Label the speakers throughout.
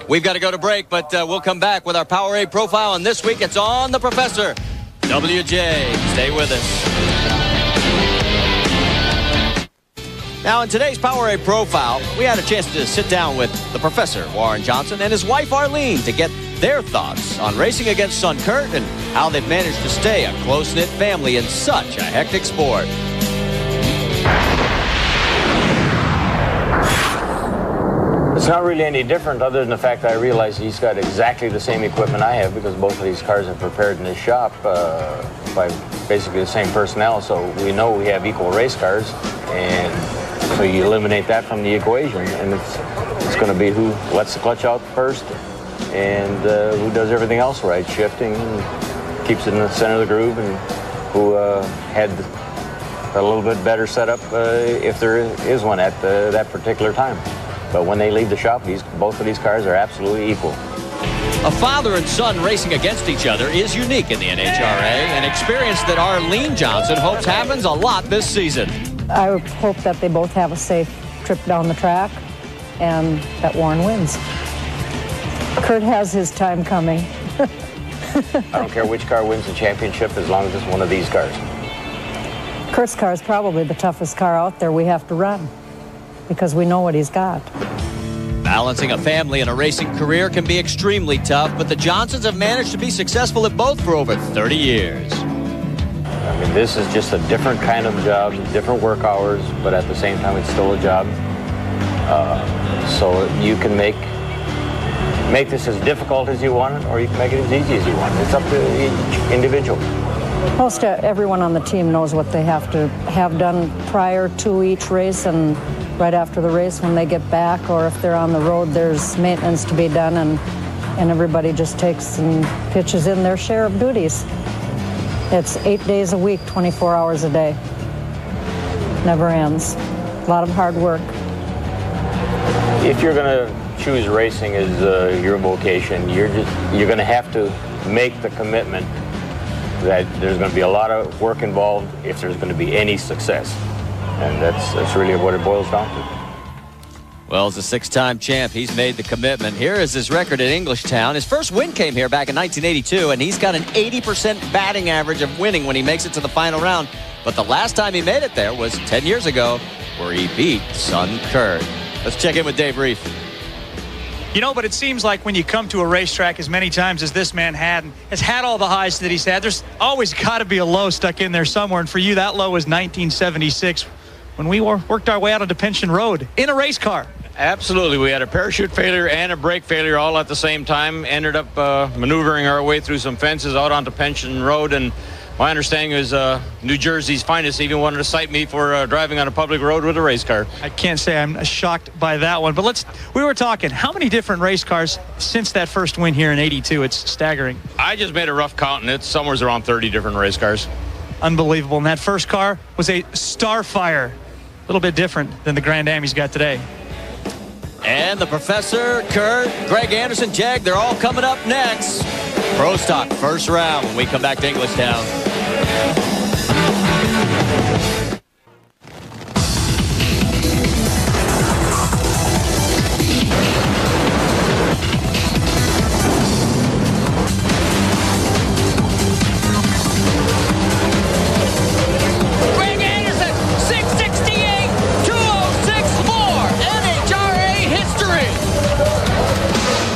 Speaker 1: We've got to go to break, but we'll come back with our PowerAde profile, and this week it's on the Professor. WJ, stay with us. Now, in today's PowerAde profile, we had a chance to sit down with the Professor, Warren Johnson, and his wife, Arlene, to get their thoughts on racing against son Kurt and how they've managed to stay a close-knit family in such a hectic sport.
Speaker 2: It's not really any different other than the fact that I realize he's got exactly the same equipment I have because both of these cars are prepared in this shop by basically the same personnel. So we know we have equal race cars, and so you eliminate that from the equation, and it's going to be who lets the clutch out first and who does everything else right, shifting and keeps it in the center of the groove, and who had a little bit better setup if there is one at that particular time. But when they leave the shop, both of these cars are absolutely equal.
Speaker 1: A father and son racing against each other is unique in the NHRA, an experience that Arlene Johnson hopes happens a lot this season.
Speaker 3: I hope that they both have a safe trip down the track and that Warren wins. Kurt has his time coming.
Speaker 2: I don't care which car wins the championship as long as it's one of these cars.
Speaker 3: Kurt's car is probably the toughest car out there we have to run because we know what he's got.
Speaker 1: Balancing a family and a racing career can be extremely tough, but the Johnsons have managed to be successful at both for over 30 years.
Speaker 2: I mean, this is just a different kind of job, different work hours, but at the same time, it's still a job. So you can make this as difficult as you want it, or you can make it as easy as you want it. It's up to each individual.
Speaker 3: Most everyone on the team knows what they have to have done prior to each race and right after the race when they get back, or if they're on the road, there's maintenance to be done, and everybody just takes and pitches in their share of duties. It's 8 days a week, 24 hours a day. Never ends. A lot of hard work.
Speaker 2: If you're going to choose racing as your vocation, you're going to have to make the commitment that there's going to be a lot of work involved if there's going to be any success. And that's really what it boils down to.
Speaker 1: Well, as a six-time champ, he's made the commitment. Here is his record at Englishtown. His first win came here back in 1982, and he's got an 80% batting average of winning when he makes it to the final round. But the last time he made it there was 10 years ago, where he beat son Kurt. Let's check in with Dave Reef.
Speaker 4: You know, but it seems like when you come to a racetrack as many times as this man has had all the highs that he's had, there's always got to be a low stuck in there somewhere. And for you, that low was 1976 when we worked our way out onto Pension Road in a race car.
Speaker 5: Absolutely. We had a parachute failure and a brake failure all at the same time. Ended up maneuvering our way through some fences out onto Pension Road. And my understanding is New Jersey's finest even wanted to cite me for driving on a public road with a race car.
Speaker 4: I can't say I'm shocked by that one. But we were talking, how many different race cars since that first win here in 82? It's staggering.
Speaker 5: I just made a rough count, and it's somewhere around 30 different race cars.
Speaker 4: Unbelievable. And that first car was a Starfire. A little bit different than the Grand Am he's got today.
Speaker 1: And the Professor, Kurt, Greg Anderson, Jag, they're all coming up next. Pro Stock, first round when we come back to Englishtown.
Speaker 6: Greg Anderson, 668, 206 more. NHRA history.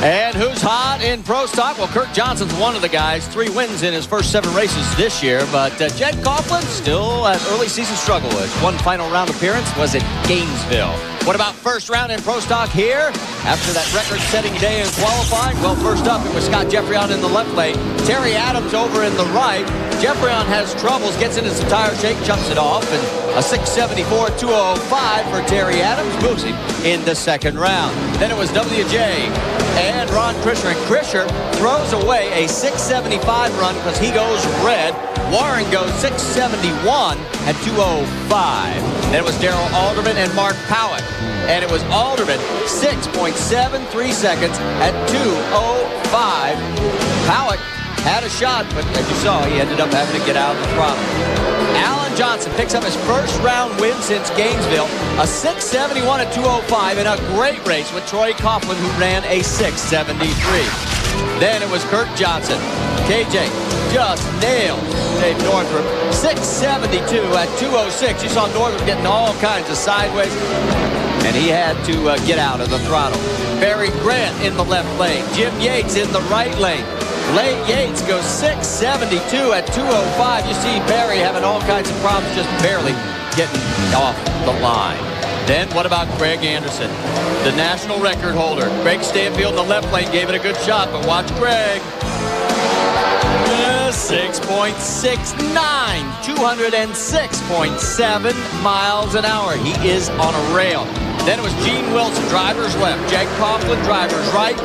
Speaker 1: And who's hot in Pro Stock? Well, Kurt Johnson's one of the guys. 3 wins in his first 7 races this year. But Jed Coughlin still at early season struggle. His one final round appearance was at Gainesville. What about first round in Pro Stock here? After that record-setting day in qualifying? Well, first up, it was Scott Geoffrion in the left lane. Terry Adams over in the right. Geoffrion has troubles, gets into some tire shake, jumps it off, and a 674 205 for Terry Adams moves him in the second round. Then it was WJ and Ron Krisher, and Krisher throws away a 675 run because he goes red. Warren goes 671 at 205. Then it was Darrell Alderman and Mark Pawuk. And it was Alderman 6.73 seconds at 205. Pawuk had a shot, but as you saw, he ended up having to get out of the throttle. Alan Johnson picks up his first round win since Gainesville. A 6:71 at 2:05 in a great race with Troy Coughlin, who ran a 6:73. Then it was Kurt Johnson. KJ just nailed Dave Northrup. 6:72 at 2:06. You saw Northrup getting all kinds of sideways, and he had to get out of the throttle. Barry Grant in the left lane. Jim Yates in the right lane. Lane Yates goes 6:72 at 2:05. You see Barry having all kinds of problems, just barely getting off the line. Then what about Greg Anderson, the national record holder? Greg Stanfield in the left lane gave it a good shot, but watch Greg. 6.69, 206.7 miles an hour. He is on a rail. Then it was Gene Wilson, drivers left. Jag Coughlin, drivers right.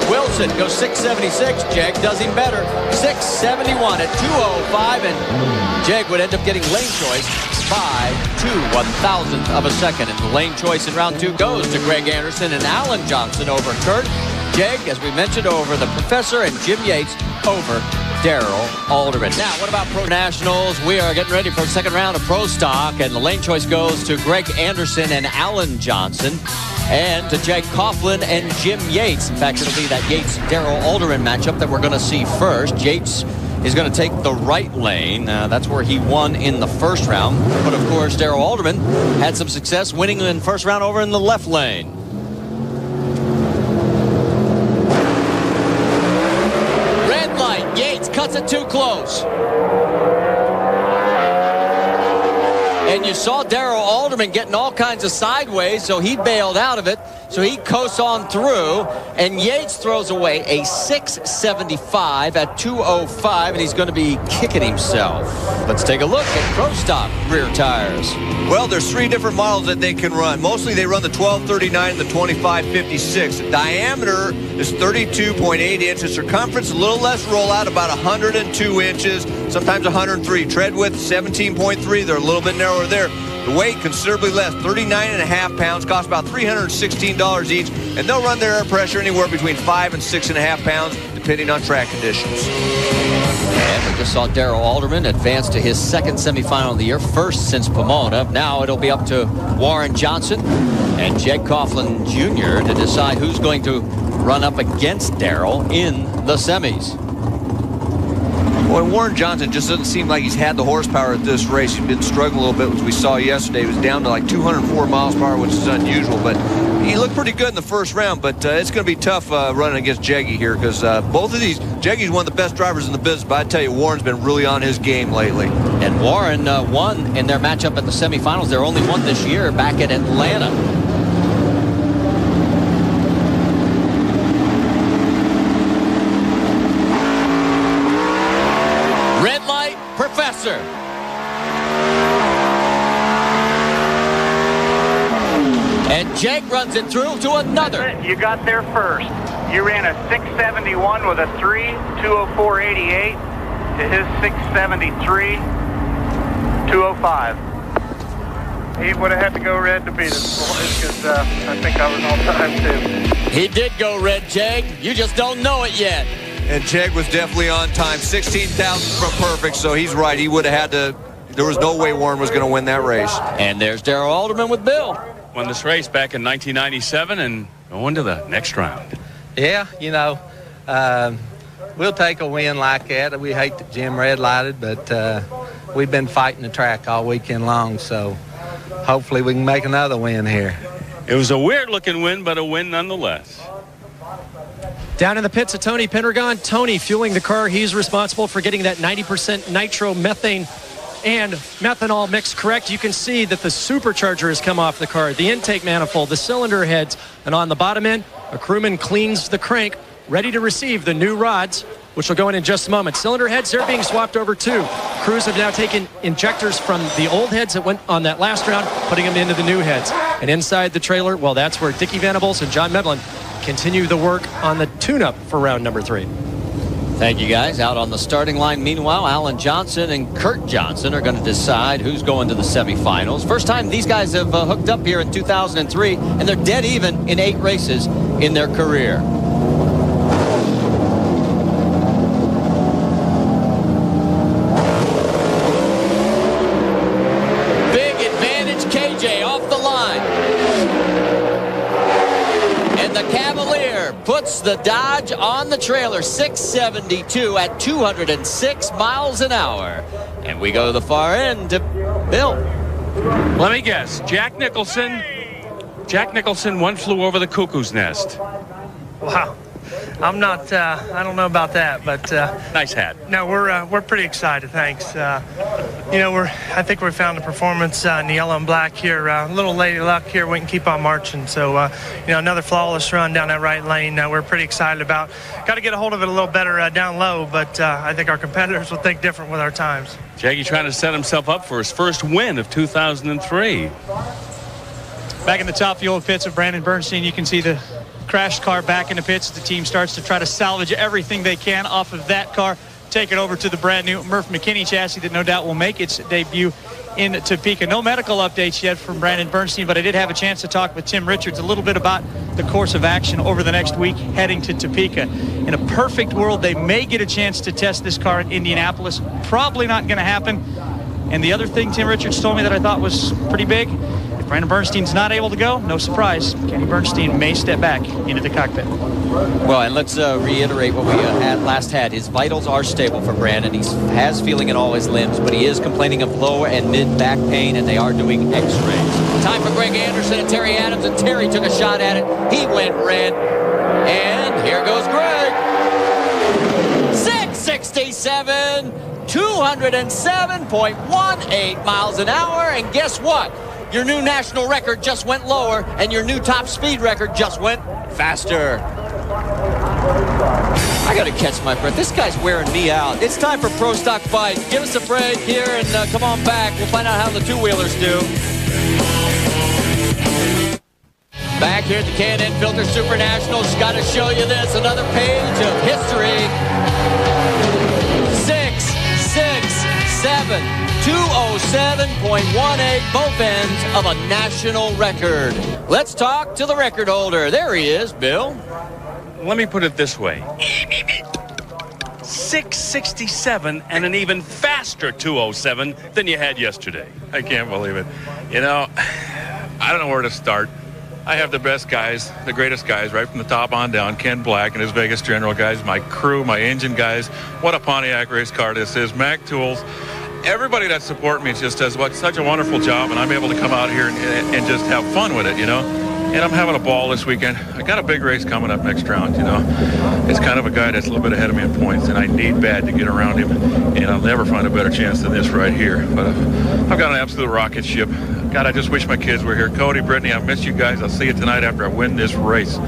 Speaker 1: Wilson goes 6:76. Jag does him better. 6:71 at 2:05, and Jag would end up getting lane choice by 2/1000th of a second. And the lane choice in round 2 goes to Greg Anderson and Alan Johnson over Kurt. Jag, as we mentioned, over the Professor, and Jim Yates over Darrell Alderman. Now, what about Pro Nationals? We are getting ready for the second round of Pro Stock, and the lane choice goes to Greg Anderson and Alan Johnson, and to Jag Coughlin and Jim Yates. In fact, it'll be that Yates-Darrell Alderman matchup that we're going to see first. Yates is going to take the right lane. That's where he won in the first round. But, of course, Darrell Alderman had some success winning in the first round over in the left lane. Yates cuts it too close. And you saw Darrell Alderman getting all kinds of sideways, so he bailed out of it. So he coasts on through, and Yates throws away a 6:75 at 2:05, and he's going to be kicking himself. Let's take a look at Pro Stock rear tires.
Speaker 7: Well, there's 3 different models that they can run. Mostly they run the 1239 and the 2556. The diameter is 32.8 inches. Circumference, a little less rollout, about 102 inches, sometimes 103. Tread width, 17.3. They're a little bit narrower there. The weight, considerably less, 39.5 pounds, cost about $316 each, and they'll run their air pressure anywhere between 5 and 6.5 pounds, depending on track conditions.
Speaker 1: And we just saw Darrell Alderman advance to his second semifinal of the year, first since Pomona. Now it'll be up to Warren Johnson and Jag Coughlin Jr. to decide who's going to run up against Darrell in the semis.
Speaker 7: Boy, Warren Johnson just doesn't seem like he's had the horsepower at this race. He's been struggling a little bit, which we saw yesterday. He was down to like 204 miles per hour, which is unusual. But he looked pretty good in the first round. But it's going to be tough running against Jaggy here, because both of these, Jaggy's one of the best drivers in the business. But I tell you, Warren's been really on his game lately.
Speaker 1: And Warren won in their matchup at the semifinals. Their only one this year back at Atlanta. Professor. And Jag runs it through to another.
Speaker 8: You got there first. You ran a 6:71 with a 3, 2:04.88 to his 6:73, 2:05. He would have had to go red to beat us, because I think I was on time too.
Speaker 1: He did go red, Jag. You just don't know it yet.
Speaker 7: And Jag was definitely on time, 16,000 from perfect, so he's right. He would have had to, there was no way Warren was going to win that race.
Speaker 1: And there's Darrell Alderman with Bill.
Speaker 9: Won this race back in 1997 and going to the next round.
Speaker 10: Yeah, you know, we'll take a win like that. We hate that Jim red lighted, but we've been fighting the track all weekend long, so hopefully we can make another win here.
Speaker 9: It was a weird-looking win, but a win nonetheless.
Speaker 11: Down in the pits of Tony Pendergon. Tony fueling the car. He's responsible for getting that 90% nitromethane and methanol mix correct. You can see that the supercharger has come off the car, the intake manifold, the cylinder heads, and on the bottom end, a crewman cleans the crank, ready to receive the new rods, which will go in just a moment. Cylinder heads, they're being swapped over too. Crews have now taken injectors from the old heads that went on that last round, putting them into the new heads. And inside the trailer, well, that's where Dickie Venables and John Medlin continue the work on the tune-up for round number 3.
Speaker 1: Thank you, guys. Out on the starting line, meanwhile, Alan Johnson and Kurt Johnson are going to decide who's going to the semifinals. First time these guys have hooked up here in 2003, and they're dead even in 8 races in their career. the Dodge on the trailer. 672 at 206 miles an hour. And we go to the far end to Bill.
Speaker 9: Let me guess. Jack Nicholson. Jack Nicholson, one flew over the cuckoo's nest.
Speaker 12: Wow. I'm not, I don't know about that, but...
Speaker 9: nice hat.
Speaker 12: No, we're pretty excited, thanks. You know, I think we found a performance in the yellow and black here. A little lady luck here, we can keep on marching. So, you know, another flawless run down that right lane we're pretty excited about. Got to get a hold of it a little better down low, but I think our competitors will think different with our times.
Speaker 9: Jackie trying to set himself up for his first win of 2003.
Speaker 4: Back in the top fuel pits of Brandon Bernstein, you can see the crashed car back in the pits. The team starts to try to salvage everything they can off of that car, take it over to the brand new Murph McKinney chassis that no doubt will make its debut in Topeka. No medical updates yet from Brandon Bernstein, but I did have a chance to talk with Tim Richards a little bit about the course of action over the next week heading to Topeka. In a perfect world, they may get a chance to test this car in Indianapolis. Probably not going to happen. And the other thing Tim Richards told me that I thought was pretty big, if Brandon Bernstein's not able to go, no surprise, Kenny Bernstein may step back into the cockpit.
Speaker 1: Well, and let's reiterate what we last had. His vitals are stable for Brandon. He has feeling in all his limbs, but he is complaining of lower and mid-back pain, and they are doing x-rays. Time for Greg Anderson and Terry Adams, and Terry took a shot at it. He went red, and here goes Greg. 667, 207.18 miles an hour, and guess what? Your new national record just went lower, and your new top speed record just went faster. I got to catch my breath. This guy's wearing me out. It's time for Pro Stock Fight. Give us a break here and come on back. We'll find out how the two-wheelers do. Back here at the K&N Filter Super Nationals, got to show you this. Another page of history. 667. 207.18, both ends of a national record. Let's talk to the record holder. There he is, Bill.
Speaker 9: Let me put it this way. 667 and an even faster 207 than you had yesterday.
Speaker 13: I can't believe it. You know, I don't know where to start. I have the best guys, the greatest guys, right from the top on down. Ken Black and his Vegas General guys, my crew, my engine guys. What a Pontiac race car this is. Mac Tools. Everybody that supports me just does such a wonderful job, and I'm able to come out here and just have fun with it, you know. And I'm having a ball this weekend. I got a big race coming up next round, you know. It's kind of a guy that's a little bit ahead of me in points, and I need bad to get around him. And I'll never find a better chance than this right here. But I've got an absolute rocket ship. God, I just wish my kids were here. Cody, Brittany, I miss you guys. I'll see you tonight after I win this race.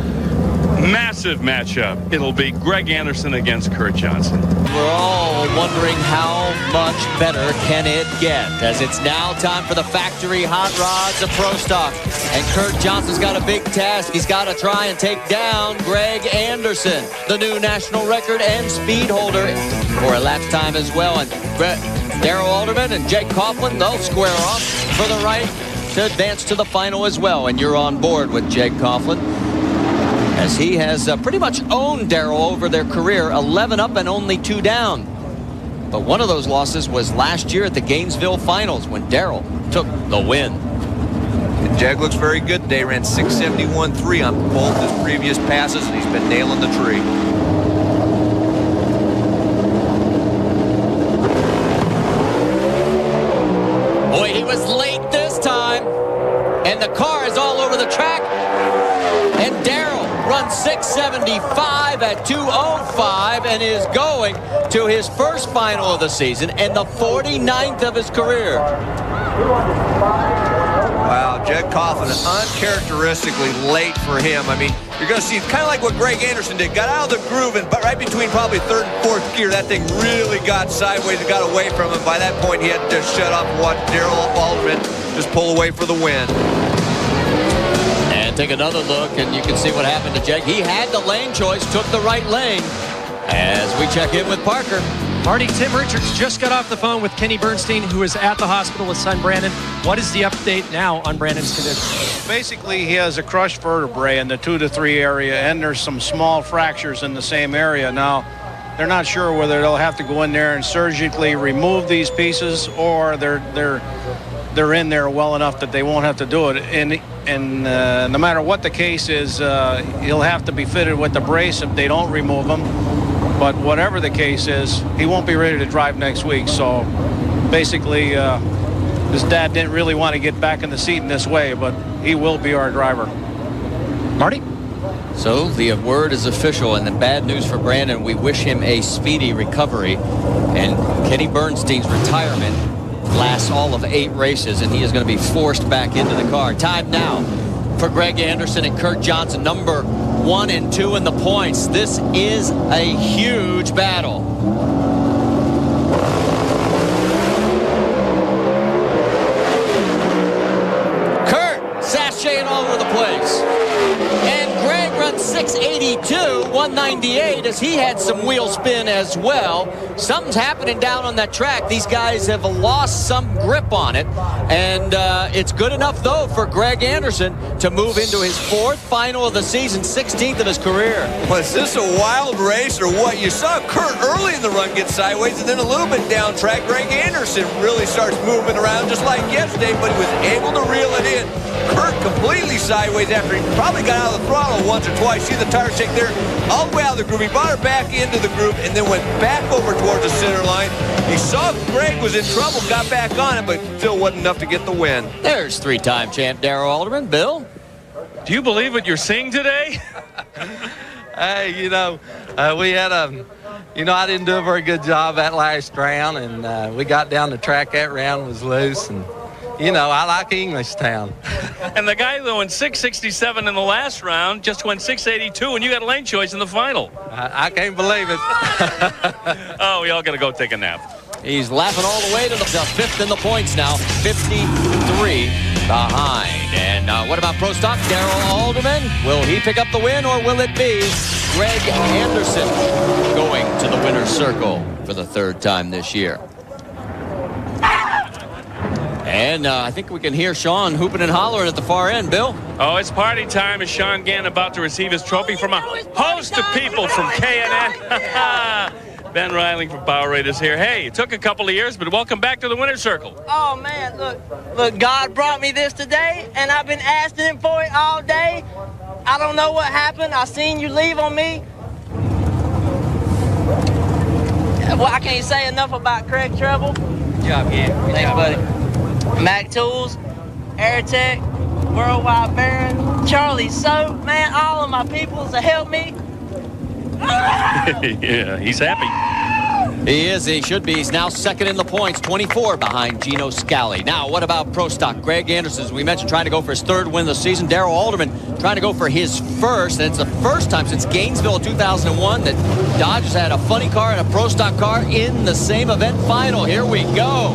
Speaker 9: Massive matchup. It'll be Greg Anderson against Kurt Johnson.
Speaker 1: We're all wondering how much better can it get, as it's now time for the factory hot rods of Pro Stock. And Kurt Johnson's got a big task. He's got to try and take down Greg Anderson, the new national record and speed holder, for a lap time as well. And Darrell Alderman and Jake Coughlin, they'll square off for the right to advance to the final as well. And you're on board with Jake Coughlin, as he has pretty much owned Darrell over their career, 11 up and only 2 down. But one of those losses was last year at the Gainesville Finals when Darrell took the win.
Speaker 7: And Jag looks very good today. Ran 671.3 on both his previous passes, and he's been nailing the tree.
Speaker 1: Boy, he was late this time, and the car is all over the track. And Darrell runs 675 at 205 and is going to his first final of the season and the 49th of his career.
Speaker 7: Wow, Jed Coughlin, uncharacteristically late for him. I mean, you're going to see kind of like what Greg Anderson did. Got out of the groove, and right between probably third and fourth gear, that thing really got sideways and got away from him. By that point, he had to just shut up and watch Darrell Alderman just pull away for the win.
Speaker 1: And take another look, and you can see what happened to Jake. He had the lane choice, took the right lane. As we check in with Parker.
Speaker 11: Marty, Tim Richards just got off the phone with Kenny Bernstein, who is at the hospital with son Brandon. What is the update now on Brandon's condition?
Speaker 14: Basically, he has a crushed vertebrae in the 2 to 3 area, and there's some small fractures in the same area. Now, they're not sure whether they'll have to go in there and surgically remove these pieces, or they're in there well enough that they won't have to do it. And and no matter what the case is, he'll have to be fitted with the brace if they don't remove him. But whatever the case is, he won't be ready to drive next week. So basically, his dad didn't really want to get back in the seat in this way, but he will be our driver.
Speaker 11: Marty?
Speaker 1: So the word is official, and the bad news for Brandon, we wish him a speedy recovery. And Kenny Bernstein's retirement lasts all of 8 races, and he is going to be forced back into the car. Time now for Greg Anderson and Kurt Johnson, number 1 and 2 in the points. This is a huge battle. Kurt sashaying all over the place. And Greg runs 682, 198 as he had some wheel spin as well. Something's happening down on that track. These guys have lost some grip on it. And it's good enough, though, for Greg Anderson to move into his 4th final of the season, 16th of his career.
Speaker 7: Was this a wild race or what? You saw Kurt early in the run get sideways, and then a little bit down track. Greg Anderson really starts moving around just like yesterday, but he was able to reel it in. Kurt completely sideways after he probably got out of the throttle once or twice. See the tire shake there all the way out of the groove. He brought her back into the groove and then went back over towards the center line. He saw Greg was in trouble, got back on it, but still wasn't enough to get the win.
Speaker 1: There's 3-time champ Darrell Alderman. Bill?
Speaker 9: Do you believe what you're seeing today?
Speaker 10: Hey, we had I didn't do a very good job that last round, and we got down the track. That round was loose, and I like Englishtown.
Speaker 9: And the guy that went 667 in the last round just went 682, and you got a lane choice in the final.
Speaker 10: I can't believe it.
Speaker 9: Oh, we all got to go take a nap.
Speaker 1: He's laughing all the way to the 5th in the points now, 53 behind. And what about Pro Stock? Darrell Alderman, will he pick up the win, or will it be Greg Anderson going to the winner's circle for the 3rd time this year? And I think we can hear Sean hooping and hollering at the far end, Bill.
Speaker 9: Oh, it's party time as Sean Gann about to receive his trophy from a host of people from K&N. Ben Reiling from PowerAde is here. Hey, it took a couple of years, but welcome back to the winner's circle.
Speaker 15: Oh, man, look, God brought me this today, and I've been asking him for it all day. I don't know what happened. I seen you leave on me. Well, I can't say enough about Craig Treble.
Speaker 10: Good job, Gabe.
Speaker 15: Thanks, buddy. Mac Tools, Airtech, Worldwide Baron, Charlie Soap, man, all of my peoples that helped me.
Speaker 9: Yeah, he's happy.
Speaker 1: He is. He should be. He's now 2nd in the points, 24 behind Gino Scali. Now, what about Pro Stock? Greg Anderson, as we mentioned, trying to go for his 3rd win of the season. Darrell Alderman trying to go for his 1st. And it's the first time since Gainesville 2001 that Dodgers had a funny car and a Pro Stock car in the same event final. Here we go.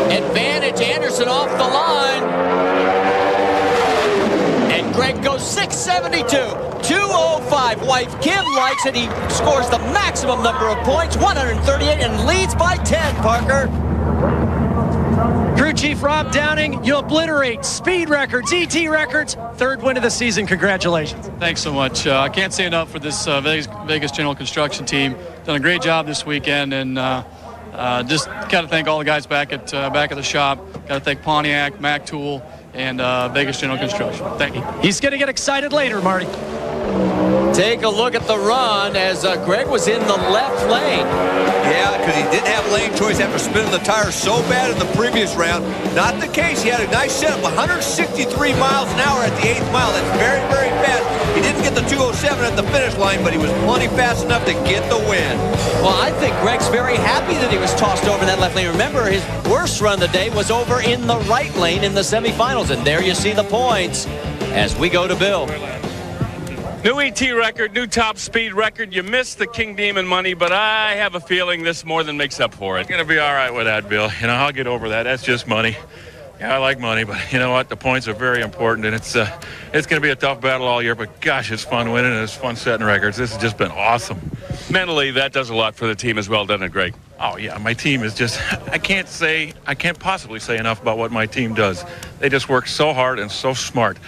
Speaker 1: Advantage Anderson off the line. And Greg goes 672, 205. Wife Kim likes it. He scores the maximum number of points, 138, and leads by 10, Parker.
Speaker 11: Crew Chief Rob Downing, you obliterate speed records, ET records, 3rd win of the season. Congratulations.
Speaker 16: Thanks so much. I can't say enough for this Vegas General Construction team. Done a great job this weekend, and just got to thank all the guys back at the shop. Got to thank Pontiac, Mac Tool, and Vegas General Construction. Thank you.
Speaker 11: He's going to get excited later, Marty.
Speaker 1: Take a look at the run as Greg was in the left lane.
Speaker 7: Yeah, because he didn't have lane choice after spinning the tires so bad in the previous round. Not the case. He had a nice setup, 163 miles an hour at the 8th mile. That's very, very fast. He didn't get the 207 at the finish line, but he was plenty fast enough to get the win.
Speaker 1: Well, I think Greg's very happy that he was tossed over in that left lane. Remember, his worst run of the day was over in the right lane in the semifinals. And there you see the points as we go to Bill.
Speaker 9: New ET record, new top speed record. You missed the King Demon money, but I have a feeling this more than makes up for it.
Speaker 13: I'm going to be all right with that, Bill. I'll get over that. That's just money. Yeah, I like money, but you know what? The points are very important, and it's going to be a tough battle all year, but gosh, it's fun winning, and it's fun setting records. This has just been awesome.
Speaker 9: Mentally, that does a lot for the team as well, doesn't it, Greg?
Speaker 13: Oh, yeah, my team is just, I can't possibly say enough about what my team does. They just work so hard and so smart.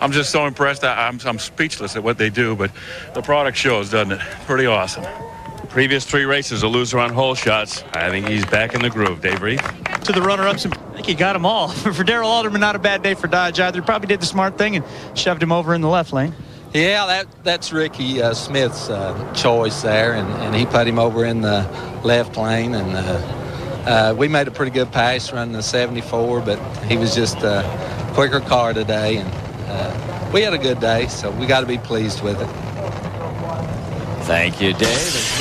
Speaker 13: I'm just so impressed. I'm speechless at what they do, but the product shows, doesn't it? Pretty awesome.
Speaker 9: Previous 3 races, a loser on hole shots. I think he's back in the groove. Dave Reed?
Speaker 4: to the runner-ups, and I think he got them all. For Darrell Alderman, not a bad day for Dodge either. He probably did the smart thing and shoved him over in the left lane.
Speaker 10: Yeah, that's Ricky Smith's choice there, and he put him over in the left lane, and we made a pretty good pass running the 74, but he was just a quicker car today, and we had a good day, so we got to be pleased with it.
Speaker 1: Thank you, Dave.